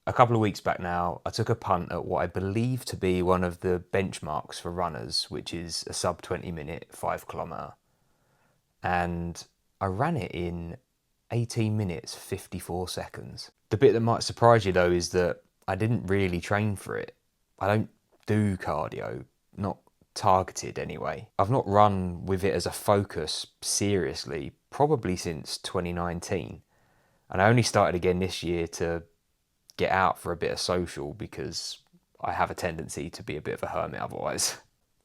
A couple of weeks back now, I took a punt at what I believe to be one of the benchmarks for runners, which is a sub 20 minute 5 kilometre. And I ran it in 18 minutes 54 seconds. The bit that might surprise you though is that I didn't really train for it. I don't do cardio, not targeted anyway. I've not run with it as a focus seriously probably since 2019. And I only started again this year to get out for a bit of social because I have a tendency to be a bit of a hermit otherwise.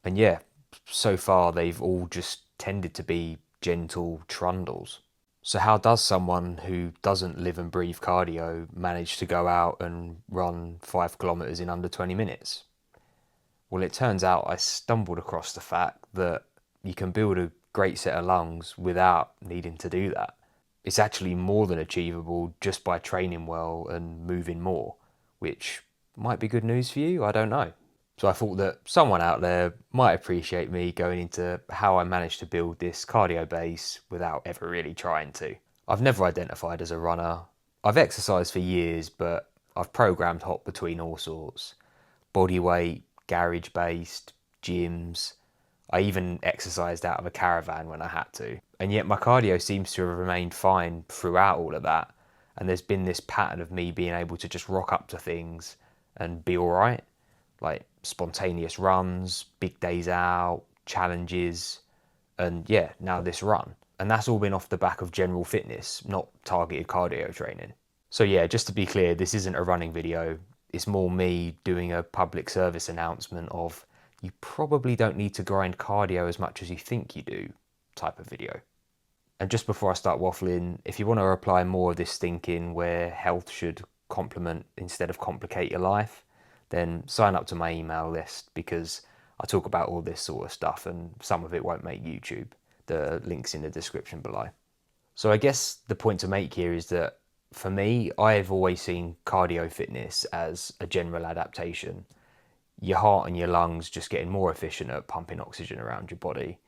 And yeah, so far they've all just tended to be gentle trundles. So how does someone who doesn't live and breathe cardio manage to go out and run 5 kilometres in under 20 minutes? Well, it turns out I stumbled across the fact that you can build a great set of lungs without needing to do that. It's actually more than achievable just by training well and moving more, which might be good news for you, I don't know. So I thought that someone out there might appreciate me going into how I managed to build this cardio base without ever really trying to. I've never identified as a runner. I've exercised for years, but I've programmed hop between all sorts. Body weight, garage based, gyms. I even exercised out of a caravan when I had to. And yet my cardio seems to have remained fine throughout all of that. And there's been this pattern of me being able to just rock up to things and be all right. Like spontaneous runs, big days out, challenges, and yeah, now this run. And that's all been off the back of general fitness, not targeted cardio training. So yeah, just to be clear, this isn't a running video. It's more me doing a public service announcement of you probably don't need to grind cardio as much as you think you do type of video. And just before I start waffling, if you want to apply more of this thinking where health should complement instead of complicate your life, then sign up to my email list because I talk about all this sort of stuff and some of it won't make YouTube. The link's in the description below. So I guess the point to make here is that for me, I've always seen cardio fitness as a general adaptation. Your heart and your lungs just getting more efficient at pumping oxygen around your body.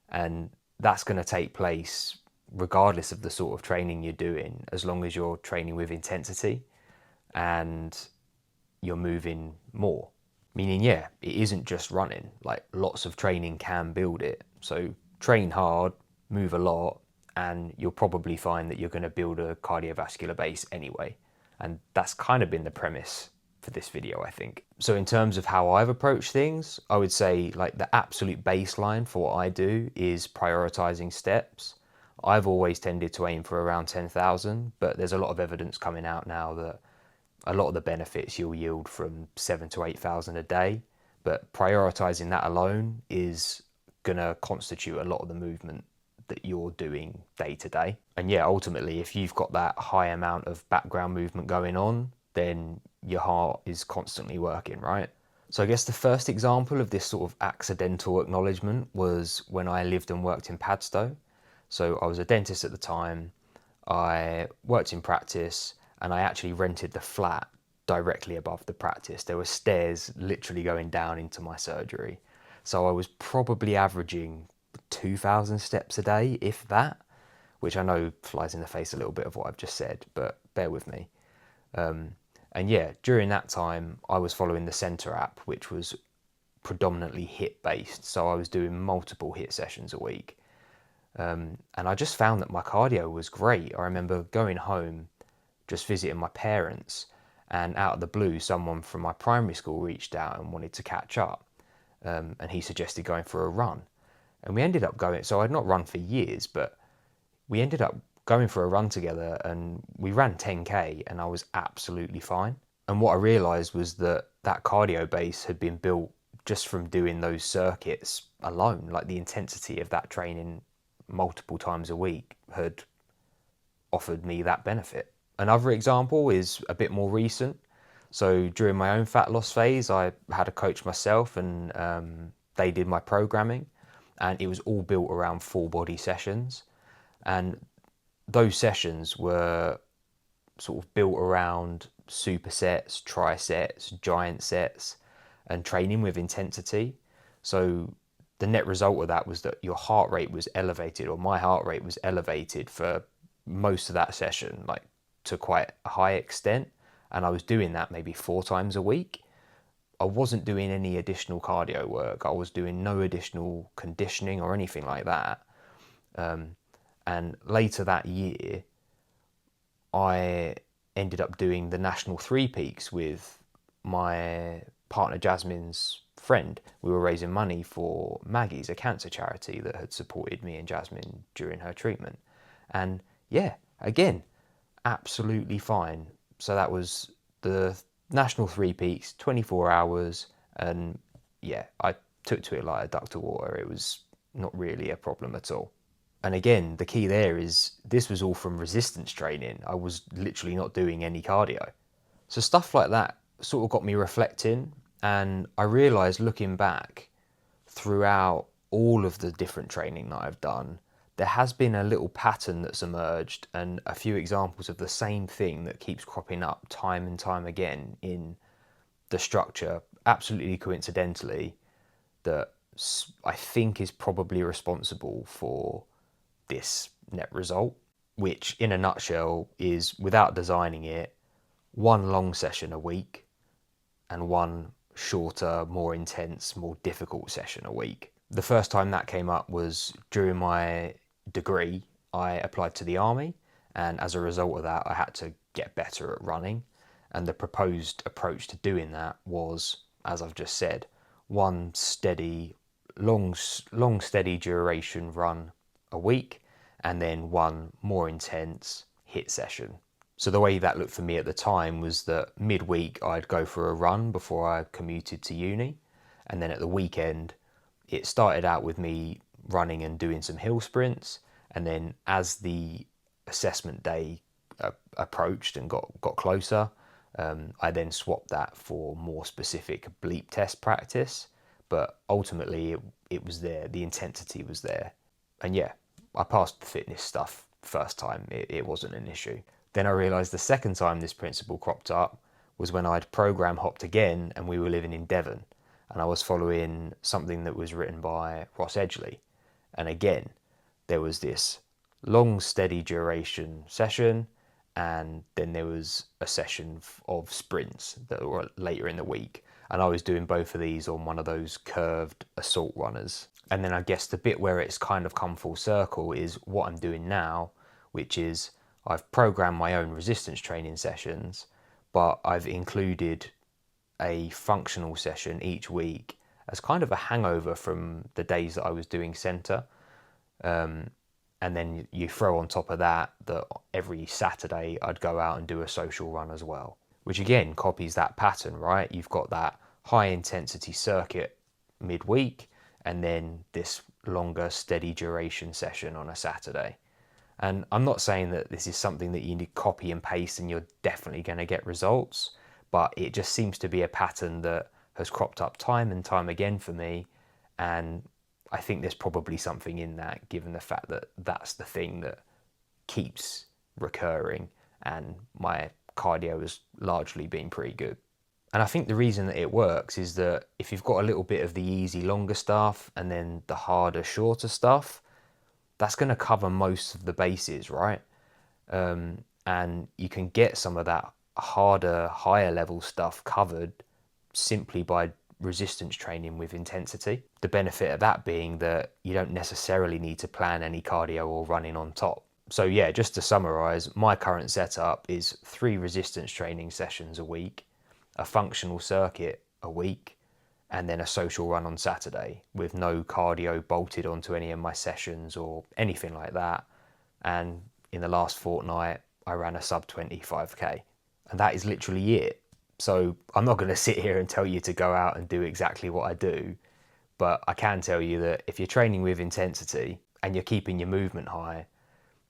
And that's going to take place regardless of the sort of training you're doing, as long as you're training with intensity and you're moving more. Meaning, yeah, it isn't just running. Like lots of training can build it. So train hard, move a lot, and you'll probably find that you're going to build a cardiovascular base anyway. And that's kind of been the premise for this video, I think. So in terms of how I've approached things, I would say like the absolute baseline for what I do is prioritizing steps. I've always tended to aim for around 10,000, but there's a lot of evidence coming out now that a lot of the benefits you'll yield from 7,000 to 8,000 a day, but prioritizing that alone is gonna constitute a lot of the movement that you're doing day to day. And yeah, ultimately, if you've got that high amount of background movement going on, then your heart is constantly working, right? So I guess the first example of this sort of accidental acknowledgement was when I lived and worked in Padstow. So I was a dentist at the time, I worked in practice, and I actually rented the flat directly above the practice. There were stairs literally going down into my surgery. So I was probably averaging 2,000 steps a day, if that, which I know flies in the face a little bit of what I've just said, but bear with me. And yeah, during that time, I was following the Centre app, which was predominantly HIIT based. So I was doing multiple HIIT sessions a week. And I just found that my cardio was great. I remember going home, just visiting my parents, and out of the blue, someone from my primary school reached out and wanted to catch up. And he suggested going for a run. And we ended up going, so I'd not run for years, but we ended up going for a run together and we ran 10K and I was absolutely fine. And what I realized was that that cardio base had been built just from doing those circuits alone. Like the intensity of that training multiple times a week had offered me that benefit. Another example is a bit more recent. So during my own fat loss phase, I had a coach myself and they did my programming, and it was all built around full body sessions. And those sessions were sort of built around supersets, trisets, giant sets, and training with intensity. So the net result of that was that your heart rate was elevated, or my heart rate was elevated for most of that session, like to quite a high extent. and I was doing that maybe 4 times a week. I wasn't doing any additional cardio work. I was doing no additional conditioning or anything like that. And later that year, I ended up doing the National Three Peaks with my partner Jasmine's friend. We were raising money for Maggie's, a cancer charity that had supported me and Jasmine during her treatment. And yeah, again, absolutely fine. So that was the National Three Peaks, 24 hours, and yeah, I took to it like a duck to water. It was not really a problem at all. And again, the key there is this was all from resistance training. I was literally not doing any cardio. So stuff like that sort of got me reflecting, and I realised looking back throughout all of the different training that I've done, there has been a little pattern that's emerged and a few examples of the same thing that keeps cropping up time and time again in the structure, absolutely coincidentally, that I think is probably responsible for this net result, which in a nutshell is, without designing it, one long session a week and one shorter, more intense, more difficult session a week. The first time that came up was during my degree. I applied to the army, and as a result of that, I had to get better at running. And the proposed approach to doing that was, as I've just said, one steady, long steady duration run a week, and then one more intense HIIT session. So the way that looked for me at the time was that midweek I'd go for a run before I commuted to uni, and then at the weekend it started out with me running and doing some hill sprints, and then as the assessment day approached and got closer, I then swapped that for more specific bleep test practice. But ultimately it was there, the intensity was there, and yeah, I passed the fitness stuff first time. It wasn't an issue. Then I realised the second time this principle cropped up was when I'd program hopped again and we were living in Devon, and I was following something that was written by Ross Edgley. And again, there was this long, steady duration session, and then there was a session of sprints that were later in the week. And I was doing both of these on one of those curved assault runners. And then I guess the bit where it's kind of come full circle is what I'm doing now, which is I've programmed my own resistance training sessions, but I've included a functional session each week as kind of a hangover from the days that I was doing centre. And then you throw on top of that every Saturday I'd go out and do a social run as well, which again copies that pattern, right? You've got that high intensity circuit midweek and then this longer steady duration session on a Saturday. And I'm not saying that this is something that you need to copy and paste and you're definitely going to get results, but it just seems to be a pattern that has cropped up time and time again for me. And I think there's probably something in that, given the fact that that's the thing that keeps recurring, and my cardio has largely been pretty good. And I think the reason that it works is that if you've got a little bit of the easy, longer stuff and then the harder, shorter stuff, that's going to cover most of the bases, right? And you can get some of that harder, higher level stuff covered simply by resistance training with intensity. The benefit of that being that you don't necessarily need to plan any cardio or running on top. So yeah, just to summarize, my current setup is 3 resistance training sessions a week, a functional circuit a week, and then a social run on Saturday with no cardio bolted onto any of my sessions or anything like that. And in the last fortnight, I ran a sub-20 5K. And that is literally it. So I'm not going to sit here and tell you to go out and do exactly what I do, but I can tell you that if you're training with intensity and you're keeping your movement high,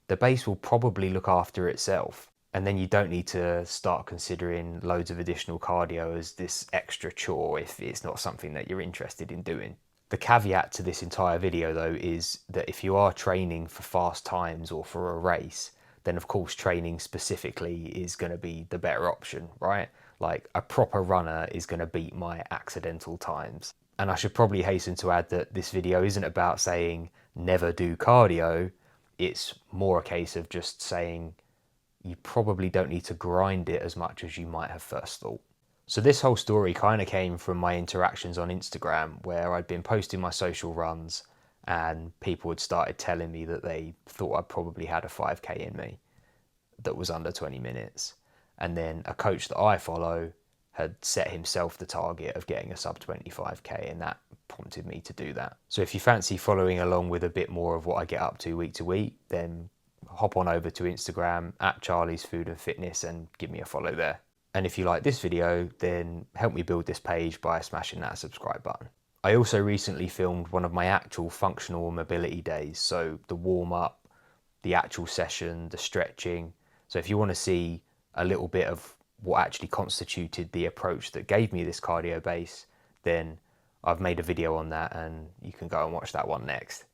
the base will probably look after itself. And then you don't need to start considering loads of additional cardio as this extra chore if it's not something that you're interested in doing. The caveat to this entire video though is that if you are training for fast times or for a race, then of course training specifically is going to be the better option, right? Like a proper runner is going to beat my accidental times. And I should probably hasten to add that this video isn't about saying never do cardio. It's more a case of just saying you probably don't need to grind it as much as you might have first thought. So this whole story kind of came from my interactions on Instagram, where I'd been posting my social runs and people had started telling me that they thought I probably had a 5k in me that was under 20 minutes. And then a coach that I follow had set himself the target of getting a sub 25k, and that prompted me to do that. So if you fancy following along with a bit more of what I get up to week, then hop on over to Instagram at Charlie's Food and Fitness and give me a follow there. And if you like this video, then help me build this page by smashing that subscribe button. I also recently filmed one of my actual functional mobility days, so the warm up, the actual session, the stretching. So if you want to see a little bit of what actually constituted the approach that gave me this cardio base, then I've made a video on that and you can go and watch that one next.